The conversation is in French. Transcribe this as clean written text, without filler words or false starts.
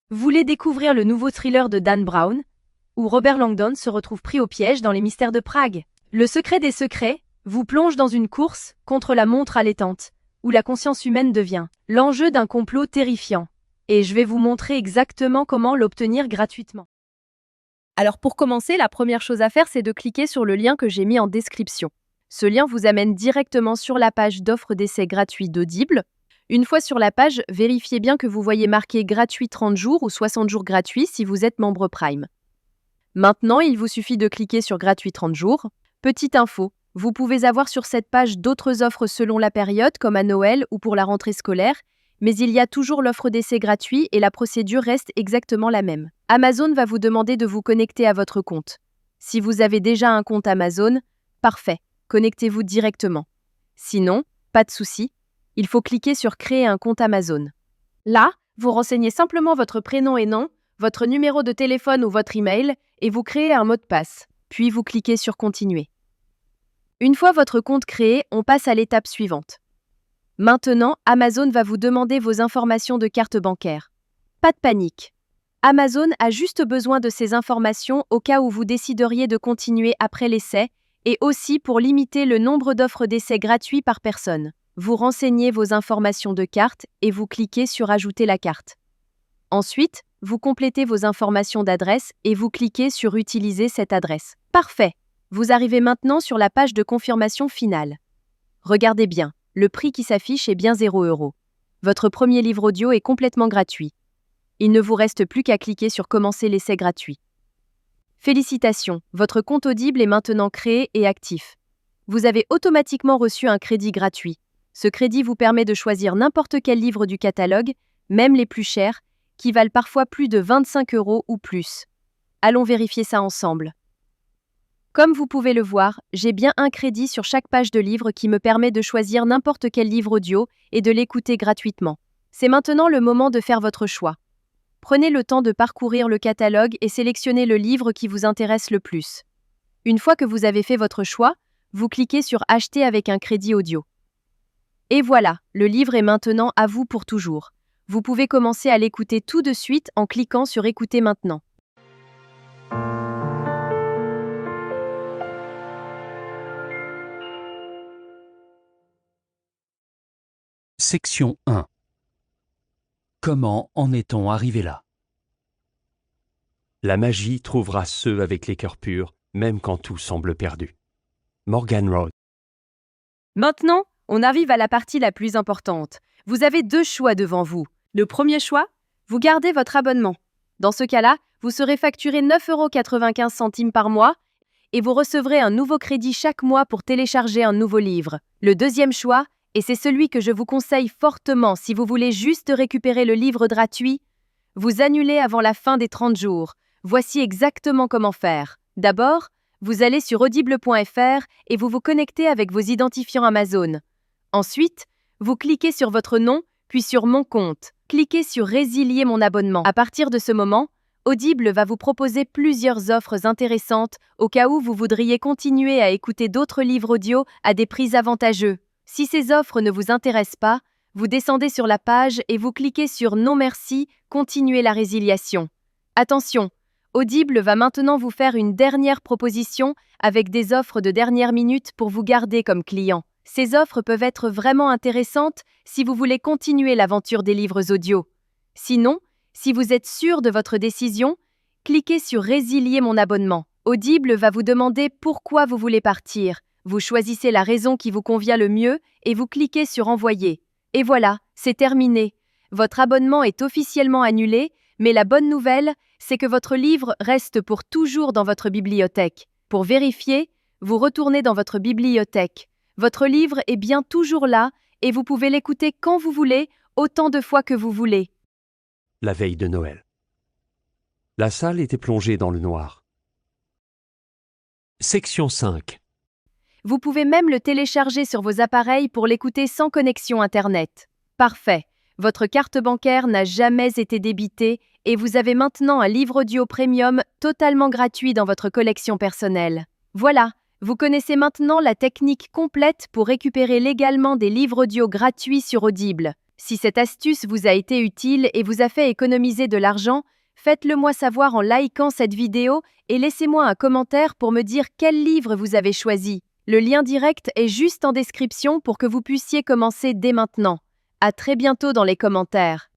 Voulez découvrir le nouveau thriller de Dan Brown, où Robert Langdon se retrouve pris au piège dans les mystères de Prague. Le secret des secrets vous plonge dans une course contre la montre allaitante, où la conscience humaine devient l'enjeu d'un complot terrifiant. Et je vais vous montrer exactement comment l'obtenir gratuitement. Alors pour commencer, la première chose à faire, c'est de cliquer sur le lien que j'ai mis en description. Ce lien vous amène directement sur la page d'offre d'essai gratuit d'Audible. Une fois sur la page, vérifiez bien que vous voyez marqué gratuit 30 jours ou 60 jours gratuits si vous êtes membre Prime. Maintenant, il vous suffit de cliquer sur gratuit 30 jours. Petite info, vous pouvez avoir sur cette page d'autres offres selon la période, comme à Noël ou pour la rentrée scolaire, mais il y a toujours l'offre d'essai gratuit et la procédure reste exactement la même. Amazon va vous demander de vous connecter à votre compte. Si vous avez déjà un compte Amazon, parfait, connectez-vous directement. Sinon, pas de souci, il faut cliquer sur Créer un compte Amazon. Là, vous renseignez simplement votre prénom et nom, votre numéro de téléphone ou votre email, et vous créez un mot de passe. Puis vous cliquez sur Continuer. Une fois votre compte créé, on passe à l'étape suivante. Maintenant, Amazon va vous demander vos informations de carte bancaire. Pas de panique. Amazon a juste besoin de ces informations au cas où vous décideriez de continuer après l'essai et aussi pour limiter le nombre d'offres d'essai gratuits par personne. Vous renseignez vos informations de carte et vous cliquez sur Ajouter la carte. Ensuite, vous complétez vos informations d'adresse et vous cliquez sur Utiliser cette adresse. Parfait! Vous arrivez maintenant sur la page de confirmation finale. Regardez bien, le prix qui s'affiche est bien 0 €. Votre premier livre audio est complètement gratuit. Il ne vous reste plus qu'à cliquer sur Commencer l'essai gratuit. Félicitations, votre compte Audible est maintenant créé et actif. Vous avez automatiquement reçu un crédit gratuit. Ce crédit vous permet de choisir n'importe quel livre du catalogue, même les plus chers, qui valent parfois plus de 25 € ou plus. Allons vérifier ça ensemble. Comme vous pouvez le voir, j'ai bien un crédit sur chaque page de livre qui me permet de choisir n'importe quel livre audio et de l'écouter gratuitement. C'est maintenant le moment de faire votre choix. Prenez le temps de parcourir le catalogue et sélectionnez le livre qui vous intéresse le plus. Une fois que vous avez fait votre choix, vous cliquez sur Acheter avec un crédit audio. Et voilà, le livre est maintenant à vous pour toujours. Vous pouvez commencer à l'écouter tout de suite en cliquant sur Écouter maintenant. Section 1. Comment en est-on arrivé là? La magie trouvera ceux avec les cœurs purs, même quand tout semble perdu. Morgan Road. Maintenant, on arrive à la partie la plus importante. Vous avez deux choix devant vous. Le premier choix, vous gardez votre abonnement. Dans ce cas-là, vous serez facturé 9,95 € par mois et vous recevrez un nouveau crédit chaque mois pour télécharger un nouveau livre. Le deuxième choix, et c'est celui que je vous conseille fortement si vous voulez juste récupérer le livre gratuit, vous annulez avant la fin des 30 jours. Voici exactement comment faire. D'abord, vous allez sur audible.fr et vous vous connectez avec vos identifiants Amazon. Ensuite, vous cliquez sur votre nom, puis sur Mon compte. Cliquez sur Résilier mon abonnement. À partir de ce moment, Audible va vous proposer plusieurs offres intéressantes au cas où vous voudriez continuer à écouter d'autres livres audio à des prix avantageux. Si ces offres ne vous intéressent pas, vous descendez sur la page et vous cliquez sur Non merci, continuez la résiliation. Attention, Audible va maintenant vous faire une dernière proposition avec des offres de dernière minute pour vous garder comme client. Ces offres peuvent être vraiment intéressantes si vous voulez continuer l'aventure des livres audio. Sinon, si vous êtes sûr de votre décision, cliquez sur Résilier mon abonnement. Audible va vous demander pourquoi vous voulez partir. Vous choisissez la raison qui vous convient le mieux et vous cliquez sur Envoyer. Et voilà, c'est terminé. Votre abonnement est officiellement annulé, mais la bonne nouvelle, c'est que votre livre reste pour toujours dans votre bibliothèque. Pour vérifier, vous retournez dans votre bibliothèque. Votre livre est bien toujours là et vous pouvez l'écouter quand vous voulez, autant de fois que vous voulez. La veille de Noël. La salle était plongée dans le noir. Section 5. Vous pouvez même le télécharger sur vos appareils pour l'écouter sans connexion Internet. Parfait. Votre carte bancaire n'a jamais été débitée et vous avez maintenant un livre audio premium totalement gratuit dans votre collection personnelle. Voilà, vous connaissez maintenant la technique complète pour récupérer légalement des livres audio gratuits sur Audible. Si cette astuce vous a été utile et vous a fait économiser de l'argent, faites-le moi savoir en likant cette vidéo et laissez-moi un commentaire pour me dire quel livre vous avez choisi. Le lien direct est juste en description pour que vous puissiez commencer dès maintenant. À très bientôt dans les commentaires.